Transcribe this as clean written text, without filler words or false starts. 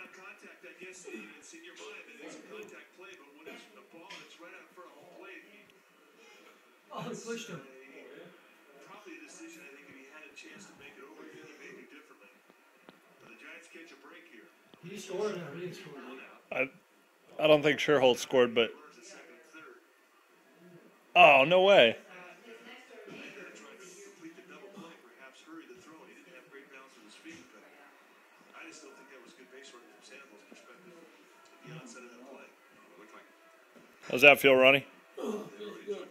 non-contact, I guess it's in your mind that it's a contact play, but when it's a ball that's right out in front of home plate, he pushed him. Probably a decision I think if he had a chance to make it over, he may do differently. But the Giants catch a break here. He scored and he scored. I don't think Sherholt scored, but oh, no way. I just don't think that was good base running from Sandoval's perspective at the onset of that play. How's that feel, Ronnie? Oh, feels good.